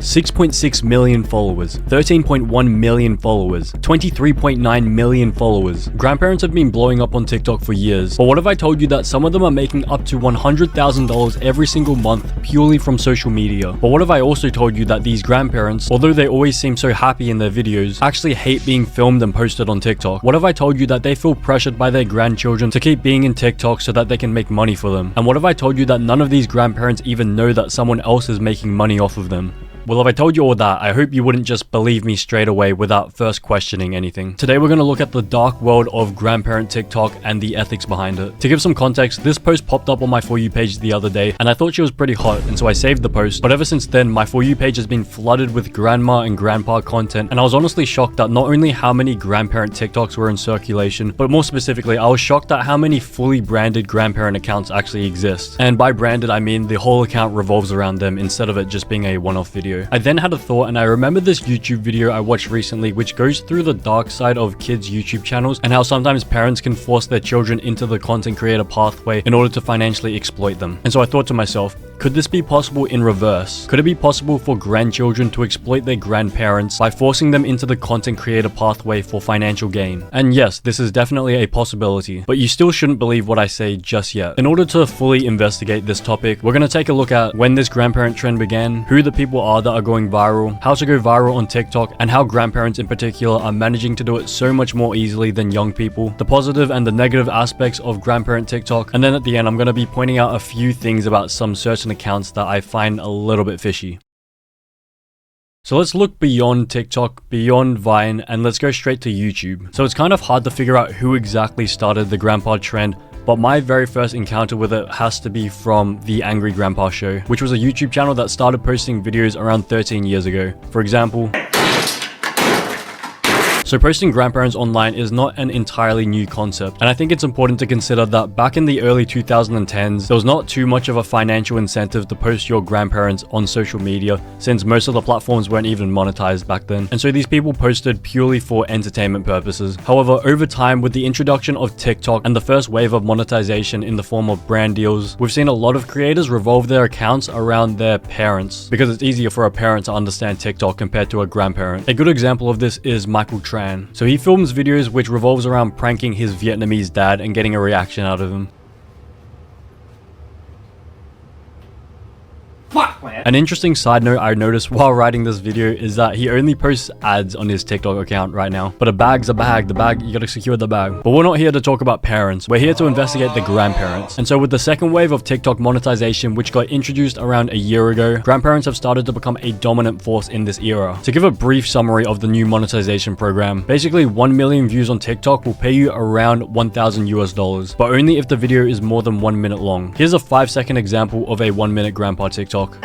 6.6 million followers, 13.1 million followers, 23.9 million followers. Grandparents have been blowing up on TikTok for years, but what if I told you that some of them are making up to $100,000 every single month purely from social media? But what if I also told you that these grandparents, although they always seem so happy in their videos, actually hate being filmed and posted on TikTok? What if I told you that they feel pressured by their grandchildren to keep being in TikTok so that they can make money for them? And what if I told you that none of these grandparents even know that someone else is making money off of them? Well, if I told you all that, I hope you wouldn't just believe me straight away without first questioning anything. Today we're going to look at the dark world of grandparent TikTok and the ethics behind it. To give some context, this post popped up on my For You page the other day, and I thought she was pretty hot, and so I saved the post. But ever since then, my For You page has been flooded with grandma and grandpa content, and I was honestly shocked at not only how many grandparent TikToks were in circulation, but more specifically, I was shocked at how many fully branded grandparent accounts actually exist. And by branded, I mean the whole account revolves around them instead of it just being a one-off video. I then had a thought, and I remember this YouTube video I watched recently which goes through the dark side of kids' YouTube channels and how sometimes parents can force their children into the content creator pathway in order to financially exploit them. And so I thought to myself, could this be possible in reverse? Could it be possible for grandchildren to exploit their grandparents by forcing them into the content creator pathway for financial gain? And yes, this is definitely a possibility, but you still shouldn't believe what I say just yet. In order to fully investigate this topic, we're going to take a look at when this grandparent trend began, who the people are that are going viral, how to go viral on TikTok, and how grandparents in particular are managing to do it so much more easily than young people, the positive and the negative aspects of grandparent TikTok, and then at the end I'm going to be pointing out a few things about some certain accounts that I find a little bit fishy. So let's look beyond TikTok, beyond Vine, and let's go straight to YouTube. So it's kind of hard to figure out who exactly started the grandpa trend, but my very first encounter with it has to be from The Angry Grandpa Show, which was a YouTube channel that started posting videos around 13 years ago. For example, so posting grandparents online is not an entirely new concept, and I think it's important to consider that back in the early 2010s, there was not too much of a financial incentive to post your grandparents on social media, since most of the platforms weren't even monetized back then, and so these people posted purely for entertainment purposes. However, over time, with the introduction of TikTok and the first wave of monetization in the form of brand deals, we've seen a lot of creators revolve their accounts around their parents, because it's easier for a parent to understand TikTok compared to a grandparent. A good example of this is Michael Tran. So he films videos which revolves around pranking his Vietnamese dad and getting a reaction out of him. An interesting side note I noticed while writing this video is that he only posts ads on his TikTok account right now. But a bag's a bag. The bag, you gotta secure the bag. But we're not here to talk about parents. We're here to investigate the grandparents. And so with the second wave of TikTok monetization, which got introduced around a year ago, grandparents have started to become a dominant force in this era. To give a brief summary of the new monetization program, basically 1 million views on TikTok will pay you around $1,000, but only if the video is more than 1 minute long. Here's a 5-second example of a 1-minute grandpa TikTok.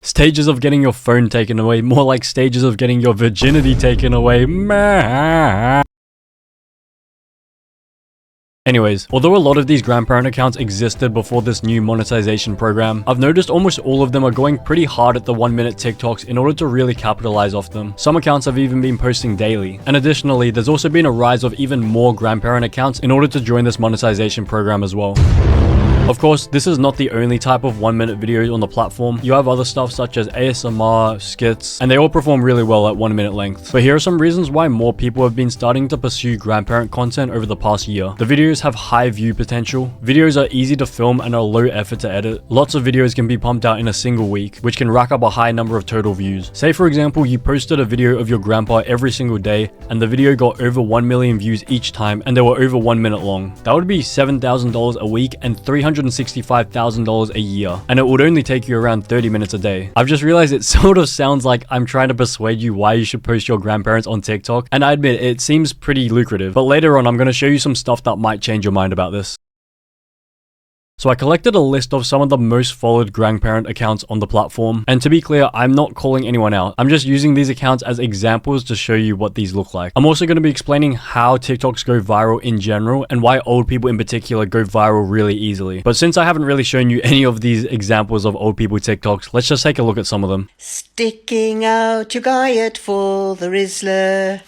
Stages of getting your phone taken away, more like stages of getting your virginity taken away. Anyways, although a lot of these grandparent accounts existed before this new monetization program, I've noticed almost all of them are going pretty hard at the 1-minute TikToks in order to really capitalize off them. Some accounts have even been posting daily. And additionally, there's also been a rise of even more grandparent accounts in order to join this monetization program as well. Of course, this is not the only type of 1-minute videos on the platform. You have other stuff such as ASMR, skits, and they all perform really well at 1 minute length. But here are some reasons why more people have been starting to pursue grandparent content over the past year. The videos have high view potential. Videos are easy to film and are low effort to edit. Lots of videos can be pumped out in a single week, which can rack up a high number of total views. Say for example, you posted a video of your grandpa every single day, and the video got over 1 million views each time, and they were over 1 minute long. That would be $7,000 a week and $365,000 a year, and it would only take you around 30 minutes a day. I've just realized it sort of sounds like I'm trying to persuade you why you should post your grandparents on TikTok, and I admit it seems pretty lucrative, but later on I'm going to show you some stuff that might change your mind about this. So I collected a list of some of the most followed grandparent accounts on the platform, and to be clear, I'm not calling anyone out. I'm just using these accounts as examples to show you what these look like. I'm also going to be explaining how TikToks go viral in general and why old people in particular go viral really easily. But since I haven't really shown you any of these examples of old people TikToks, let's just take a look at some of them. Sticking out your guyet for the Rizzler.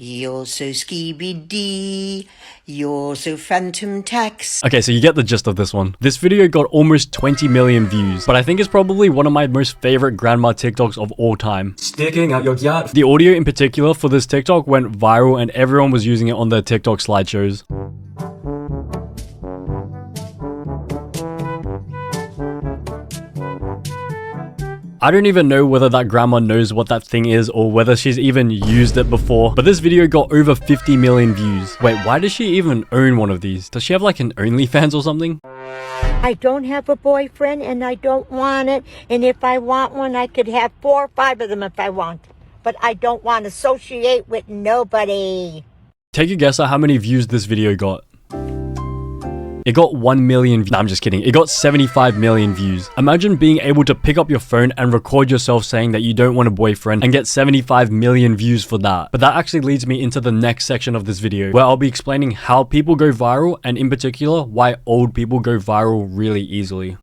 You're so Skibidi, you're so Phantom Tax. Okay, so you get the gist of this one. This video got almost 20 million views, but I think it's probably one of my most favorite grandma TikToks of all time. Sticking out your yard. The audio in particular for this TikTok went viral and everyone was using it on their TikTok slideshows. I don't even know whether that grandma knows what that thing is or whether she's even used it before, but this video got over 50 million views. Wait, why does she even own one of these? Does she have like an OnlyFans or something? I don't have a boyfriend and I don't want it. And if I want one, I could have 4 or 5 of them if I want. But I don't want to associate with nobody. Take a guess at how many views this video got. It got 1 million views. Nah, I'm just kidding. It got 75 million views. Imagine being able to pick up your phone and record yourself saying that you don't want a boyfriend and get 75 million views for that. But that actually leads me into the next section of this video, where I'll be explaining how people go viral and in particular, why old people go viral really easily.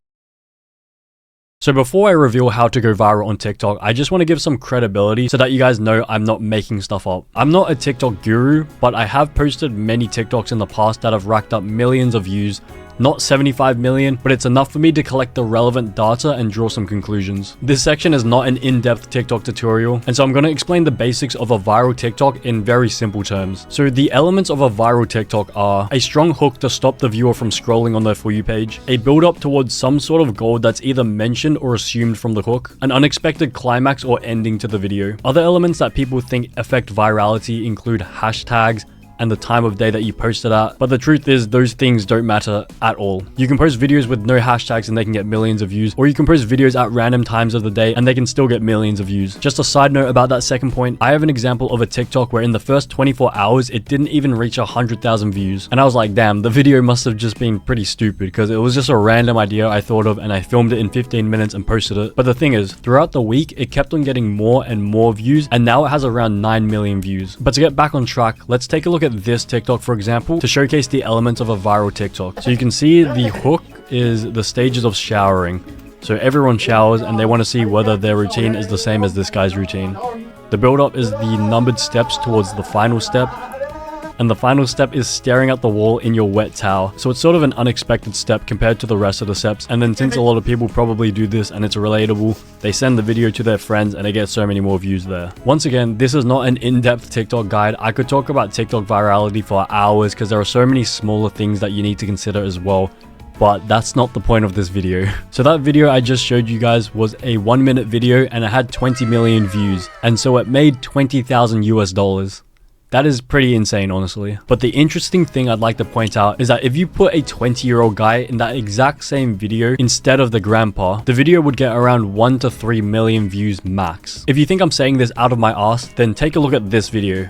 So before I reveal how to go viral on TikTok, I just want to give some credibility so that you guys know I'm not making stuff up. I'm not a TikTok guru, but I have posted many TikToks in the past that have racked up millions of views. Not 75 million, but it's enough for me to collect the relevant data and draw some conclusions. This section is not an in-depth TikTok tutorial, and so I'm going to explain the basics of a viral TikTok in very simple terms. So the elements of a viral TikTok are a strong hook to stop the viewer from scrolling on their For You page, a build-up towards some sort of goal that's either mentioned or assumed from the hook, an unexpected climax or ending to the video. Other elements that people think affect virality include hashtags, and the time of day that you posted at, but the truth is those things don't matter at all. You can post videos with no hashtags and they can get millions of views, or you can post videos at random times of the day and they can still get millions of views. Just a side note about that second point, I have an example of a TikTok where in the first 24 hours it didn't even reach 100,000 views, and I was like, damn, the video must have just been pretty stupid because it was just a random idea I thought of and I filmed it in 15 minutes and posted it. But the thing is, throughout the week it kept on getting more and more views, and now it has around 9 million views. But to get back on track, let's take a look at this TikTok, for example, to showcase the elements of a viral TikTok. So you can see the hook is the stages of showering. So everyone showers and they want to see whether their routine is the same as this guy's routine. The build-up is the numbered steps towards the final step. And the final step is staring at the wall in your wet towel. So it's sort of an unexpected step compared to the rest of the steps. And then since a lot of people probably do this and it's relatable, they send the video to their friends and they get so many more views there. Once again, this is not an in-depth TikTok guide. I could talk about TikTok virality for hours because there are so many smaller things that you need to consider as well. But that's not the point of this video. So that video I just showed you guys was a 1-minute video and it had 20 million views. And so it made $20,000. That is pretty insane, honestly. But the interesting thing I'd like to point out is that if you put a 20-year-old guy in that exact same video instead of the grandpa, the video would get around 1 to 3 million views max. If you think I'm saying this out of my ass, then take a look at this video.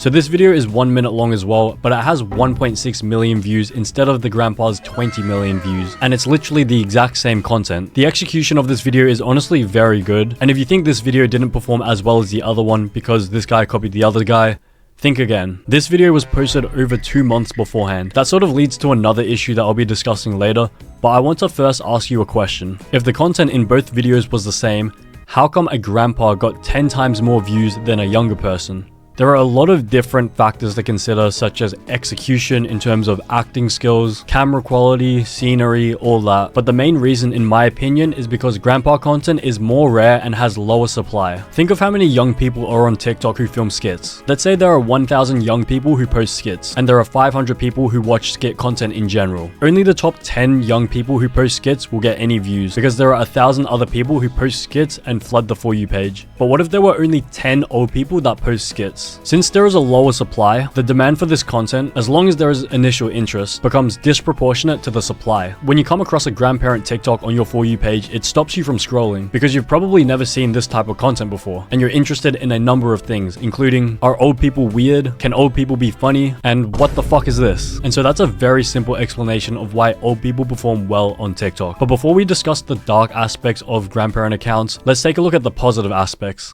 So this video is 1 minute long as well, but it has 1.6 million views instead of the grandpa's 20 million views. And it's literally the exact same content. The execution of this video is honestly very good. And if you think this video didn't perform as well as the other one because this guy copied the other guy, think again. This video was posted over 2 months beforehand. That sort of leads to another issue that I'll be discussing later, but I want to first ask you a question. If the content in both videos was the same, how come a grandpa got 10 times more views than a younger person? There are a lot of different factors to consider, such as execution in terms of acting skills, camera quality, scenery, all that. But the main reason, in my opinion, is because grandpa content is more rare and has lower supply. Think of how many young people are on TikTok who film skits. Let's say there are 1,000 young people who post skits, and there are 500 people who watch skit content in general. Only the top 10 young people who post skits will get any views, because there are 1,000 other people who post skits and flood the For You page. But what if there were only 10 old people that post skits? Since there is a lower supply, the demand for this content, as long as there is initial interest, becomes disproportionate to the supply. When you come across a grandparent TikTok on your For You page, it stops you from scrolling because you've probably never seen this type of content before, and you're interested in a number of things, including, are old people weird? Can old people be funny? And what the fuck is this? And so that's a very simple explanation of why old people perform well on TikTok. But before we discuss the dark aspects of grandparent accounts, let's take a look at the positive aspects.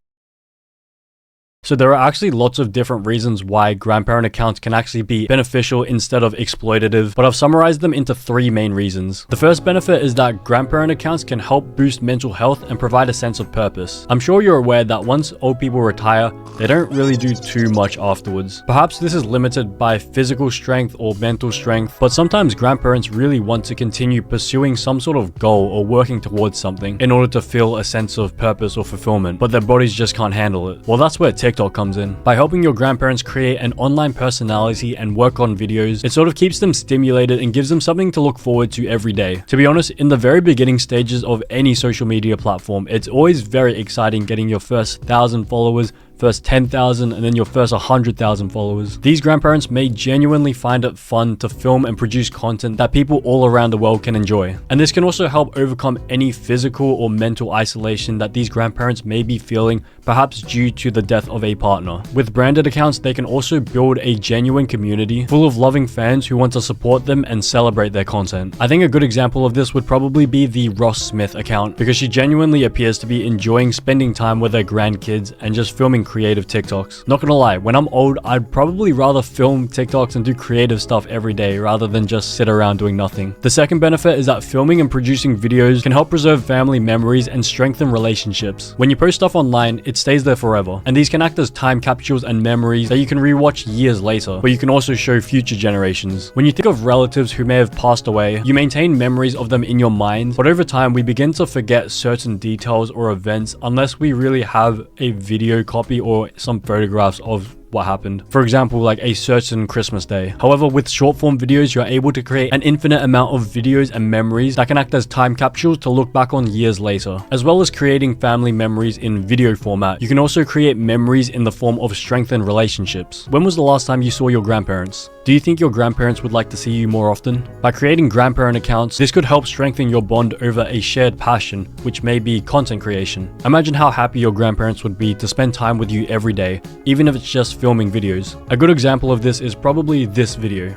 So there are actually lots of different reasons why grandparent accounts can actually be beneficial instead of exploitative, but I've summarized them into 3 main reasons. The first benefit is that grandparent accounts can help boost mental health and provide a sense of purpose. I'm sure you're aware that once old people retire, they don't really do too much afterwards. Perhaps this is limited by physical strength or mental strength, but sometimes grandparents really want to continue pursuing some sort of goal or working towards something in order to feel a sense of purpose or fulfillment, but their bodies just can't handle it. Well, that's where TikTok comes in. By helping your grandparents create an online personality and work on videos, it sort of keeps them stimulated and gives them something to look forward to every day. To be honest, in the very beginning stages of any social media platform, it's always very exciting getting your first 1,000 followers, first 10,000, and then your first 100,000 followers. These grandparents may genuinely find it fun to film and produce content that people all around the world can enjoy. And this can also help overcome any physical or mental isolation that these grandparents may be feeling, perhaps due to the death of a partner. With branded accounts, they can also build a genuine community full of loving fans who want to support them and celebrate their content. I think a good example of this would probably be the Ross Smith account, because she genuinely appears to be enjoying spending time with her grandkids and just filming creative TikToks. Not gonna lie, when I'm old, I'd probably rather film TikToks and do creative stuff every day rather than just sit around doing nothing. The second benefit is that filming and producing videos can help preserve family memories and strengthen relationships. When you post stuff online, it stays there forever, and these can act as time capsules and memories that you can rewatch years later, but you can also show future generations. When you think of relatives who may have passed away, you maintain memories of them in your mind, but over time we begin to forget certain details or events unless we really have a video copy or some photographs of what happened. For example, like a certain Christmas day. However, with short form videos, you're able to create an infinite amount of videos and memories that can act as time capsules to look back on years later. As well as creating family memories in video format, you can also create memories in the form of strengthened relationships. When was the last time you saw your grandparents? Do you think your grandparents would like to see you more often? By creating grandparent accounts, this could help strengthen your bond over a shared passion, which may be content creation. Imagine how happy your grandparents would be to spend time with you every day, even if it's just filming videos. A good example of this is probably this video.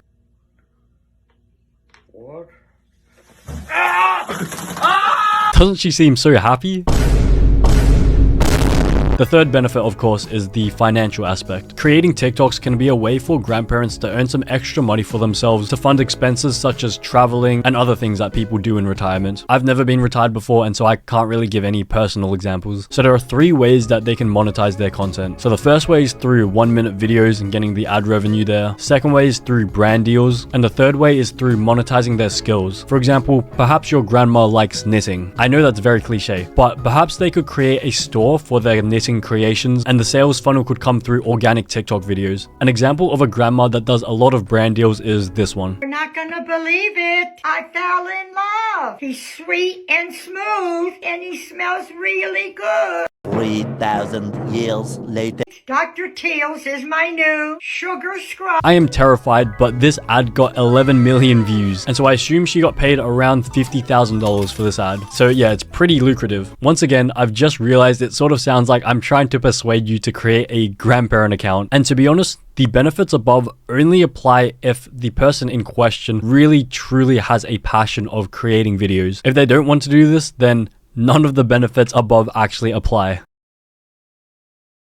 What? Doesn't she seem so happy? The third benefit, of course, is the financial aspect. Creating TikToks can be a way for grandparents to earn some extra money for themselves to fund expenses such as traveling and other things that people do in retirement. I've never been retired before, and so I can't really give any personal examples. So there are 3 ways that they can monetize their content. So the first way is through 1-minute videos and getting the ad revenue there. Second way is through brand deals. And the third way is through monetizing their skills. For example, perhaps your grandma likes knitting. I know that's very cliche, but perhaps they could create a store for their knitting creations, and the sales funnel could come through organic TikTok videos. An example of a grandma that does a lot of brand deals is this one. You're not gonna believe it. I fell in love. He's sweet and smooth, and he smells really good. 3,000 years later. Dr. Teals is my new sugar scrub. I am terrified, but this ad got 11 million views, and so I assume she got paid around $50,000 for this ad. So yeah, it's pretty lucrative. Once again, I've just realized it sort of sounds like I'm trying to persuade you to create a grandparent account, and to be honest, the benefits above only apply if the person in question really truly has a passion of creating videos. If they don't want to do this, then none of the benefits above actually apply.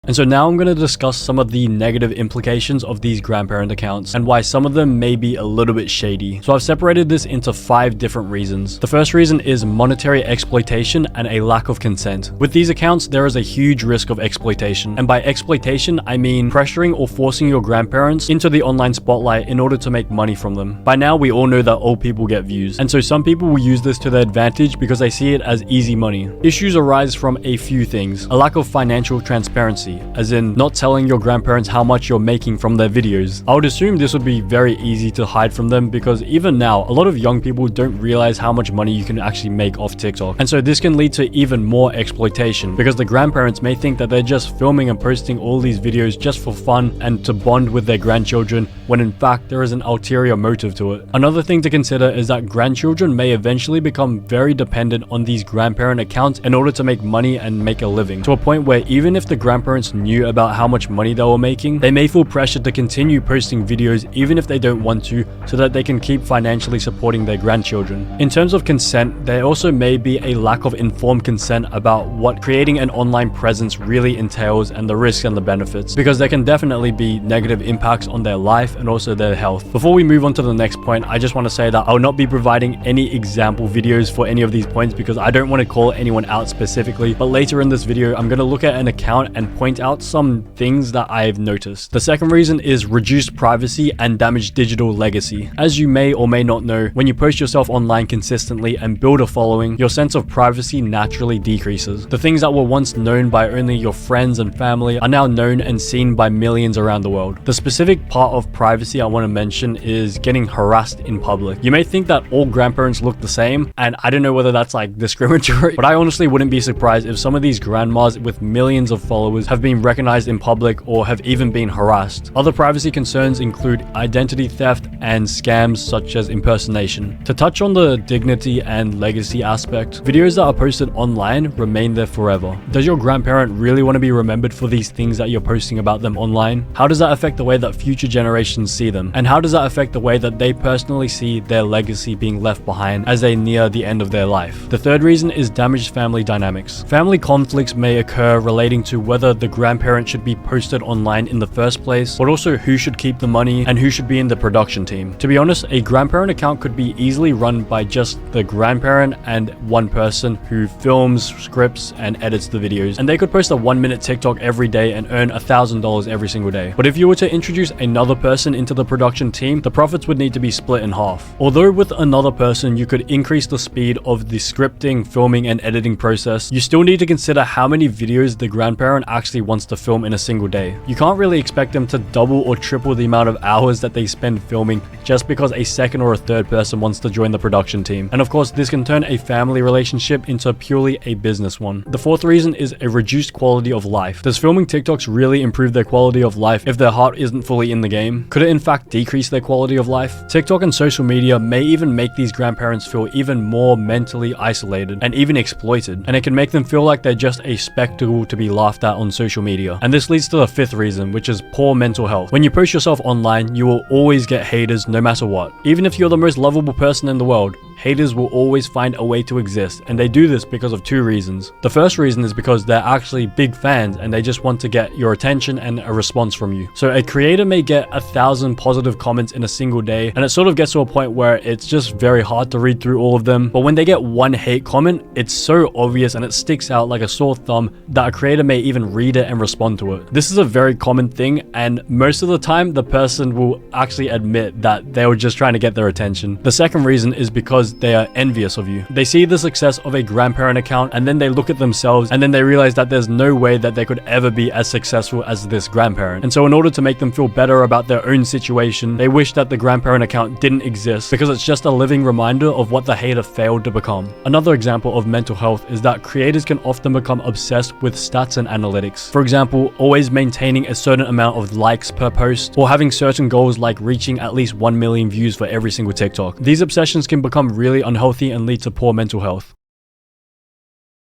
And so now I'm going to discuss some of the negative implications of these grandparent accounts and why some of them may be a little bit shady. So I've separated this into 5 different reasons. The first reason is monetary exploitation and a lack of consent. With these accounts, there is a huge risk of exploitation. And by exploitation, I mean pressuring or forcing your grandparents into the online spotlight in order to make money from them. By now, we all know that old people get views. And so some people will use this to their advantage because they see it as easy money. Issues arise from a few things. A lack of financial transparency, as in not telling your grandparents how much you're making from their videos. I would assume this would be very easy to hide from them because even now, a lot of young people don't realize how much money you can actually make off TikTok. And so this can lead to even more exploitation because the grandparents may think that they're just filming and posting all these videos just for fun and to bond with their grandchildren, when in fact there is an ulterior motive to it. Another thing to consider is that grandchildren may eventually become very dependent on these grandparent accounts in order to make money and make a living, to a point where even if the grandparents grandparents knew about how much money they were making, they may feel pressured to continue posting videos even if they don't want to, so that they can keep financially supporting their grandchildren. In terms of consent, there also may be a lack of informed consent about what creating an online presence really entails and the risks and the benefits, because there can definitely be negative impacts on their life and also their health. Before we move on to the next point, I just want to say that I'll not be providing any example videos for any of these points because I don't want to call anyone out specifically, but later in this video I'm going to look at an account and point out some things that I've noticed. The second reason is reduced privacy and damaged digital legacy. As you may or may not know, when you post yourself online consistently and build a following, your sense of privacy naturally decreases. The things that were once known by only your friends and family are now known and seen by millions around the world. The specific part of privacy I want to mention is getting harassed in public. You may think that all grandparents look the same, and I don't know whether that's like discriminatory, but I honestly wouldn't be surprised if some of these grandmas with millions of followers have been recognized in public or have even been harassed. Other privacy concerns include identity theft and scams such as impersonation. To touch on the dignity and legacy aspect, videos that are posted online remain there forever. Does your grandparent really want to be remembered for these things that you're posting about them online? How does that affect the way that future generations see them? And how does that affect the way that they personally see their legacy being left behind as they near the end of their life? The third reason is damaged family dynamics. Family conflicts may occur relating to whether the grandparent should be posted online in the first place, but also who should keep the money and who should be in the production team. To be honest, a grandparent account could be easily run by just the grandparent and one person who films, scripts, and edits the videos, and they could post a 1-minute TikTok every day and earn $1,000 every single day. But if you were to introduce another person into the production team, the profits would need to be split in half. Although with another person you could increase the speed of the scripting, filming, and editing process, you still need to consider how many videos the grandparent actually wants to film in a single day. You can't really expect them to double or triple the amount of hours that they spend filming just because a second or a third person wants to join the production team. And of course, this can turn a family relationship into purely a business one. The fourth reason is a reduced quality of life. Does filming TikToks really improve their quality of life if their heart isn't fully in the game? Could it in fact decrease their quality of life? TikTok and social media may even make these grandparents feel even more mentally isolated and even exploited, and it can make them feel like they're just a spectacle to be laughed at on social media. And this leads to the fifth reason, which is poor mental health. When you post yourself online, you will always get haters no matter what. Even if you're the most lovable person in the world, haters will always find a way to exist, and they do this because of two reasons. The first reason is because they're actually big fans and they just want to get your attention and a response from you. So a creator may get 1,000 positive comments in a single day, and it sort of gets to a point where it's just very hard to read through all of them. But when they get one hate comment, it's so obvious and it sticks out like a sore thumb that a creator may even read it and respond to it. This is a very common thing, and most of the time the person will actually admit that they were just trying to get their attention. The second reason is because they are envious of you. They see the success of a grandparent account and then they look at themselves and then they realize that there's no way that they could ever be as successful as this grandparent. And so in order to make them feel better about their own situation, they wish that the grandparent account didn't exist because it's just a living reminder of what the hater failed to become. Another example of mental health is that creators can often become obsessed with stats and analytics. For example, always maintaining a certain amount of likes per post or having certain goals like reaching at least 1 million views for every single TikTok. These obsessions can become really unhealthy and lead to poor mental health.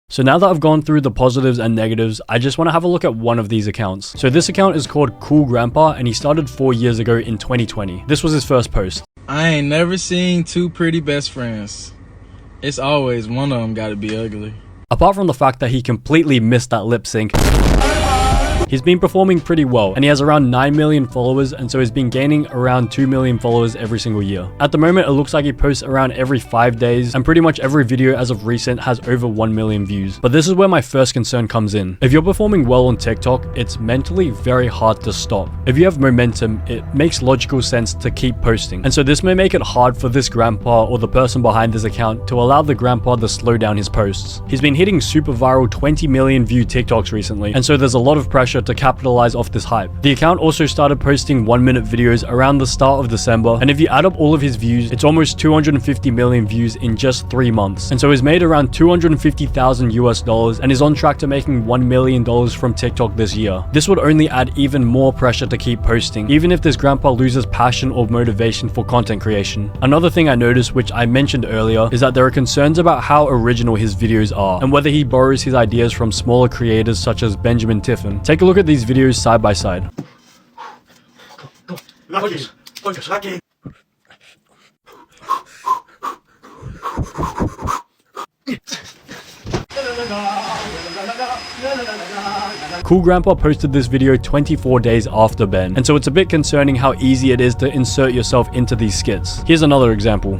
So now that I've gone through the positives and negatives, I just want to have a look at one of these accounts. So this account is called Cool Grandpa and he started 4 years ago in 2020. This was his first post. I ain't never seen two pretty best friends. It's always one of them gotta be ugly. Apart from the fact that he completely missed that lip sync, he's been performing pretty well and he has around 9 million followers, and so he's been gaining around 2 million followers every single year. At the moment, it looks like he posts around every 5 days and pretty much every video as of recent has over 1 million views. But this is where my first concern comes in. If you're performing well on TikTok, it's mentally very hard to stop. If you have momentum, it makes logical sense to keep posting. And so this may make it hard for this grandpa or the person behind this account to allow the grandpa to slow down his posts. He's been hitting super viral 20 million view TikToks recently, and so there's a lot of pressure to capitalize off this hype. The account also started posting 1-minute videos around the start of December, and if you add up all of his views, it's almost 250 million views in just 3 months. And so he's made around $250,000 and is on track to making $1 million from TikTok this year. This would only add even more pressure to keep posting, even if this grandpa loses passion or motivation for content creation. Another thing I noticed, which I mentioned earlier, is that there are concerns about how original his videos are and whether he borrows his ideas from smaller creators such as Benjamin Tiffin. Take a look look at these videos side by side. Cool Grandpa posted this video 24 days after Ben, and so it's a bit concerning how easy it is to insert yourself into these skits. Here's another example.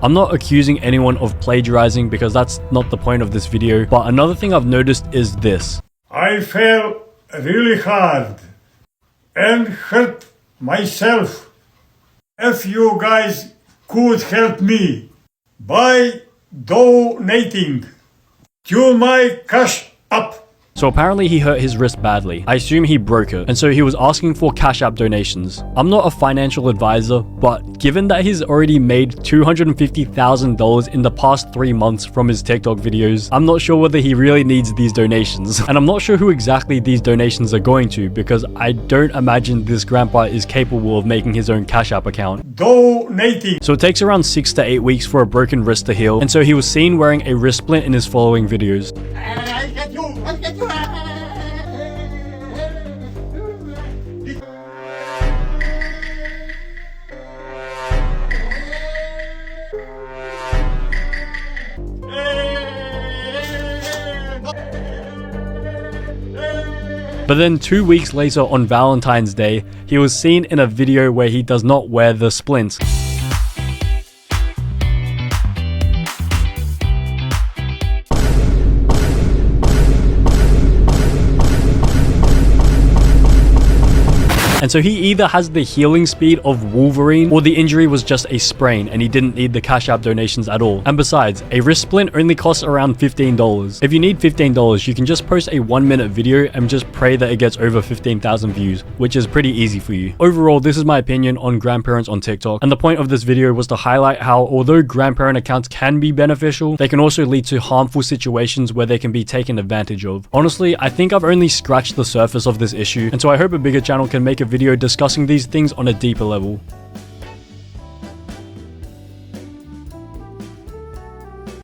I'm not accusing anyone of plagiarizing because that's not the point of this video, but another thing I've noticed is this. I fell really hard and hurt myself. If you guys could help me by donating to my Cash App. So apparently he hurt his wrist badly. I assume he broke it, and so he was asking for Cash App donations. I'm not a financial advisor, but given that he's already made $250,000 in the past 3 months from his TikTok videos, I'm not sure whether he really needs these donations. And I'm not sure who exactly these donations are going to, because I don't imagine this grandpa is capable of making his own Cash App account. Donating. So it takes around 6 to 8 weeks for a broken wrist to heal, and so he was seen wearing a wrist splint in his following videos. But then 2 weeks later on Valentine's Day, he was seen in a video where he does not wear the splint. And so he either has the healing speed of Wolverine, or the injury was just a sprain and he didn't need the Cash App donations at all. And besides, a wrist splint only costs around $15. If you need $15, you can just post a 1-minute video and just pray that it gets over 15,000 views, which is pretty easy for you. Overall, this is my opinion on grandparents on TikTok, and the point of this video was to highlight how although grandparent accounts can be beneficial, they can also lead to harmful situations where they can be taken advantage of. Honestly, I think I've only scratched the surface of this issue, and so I hope a bigger channel can make a video discussing these things on a deeper level.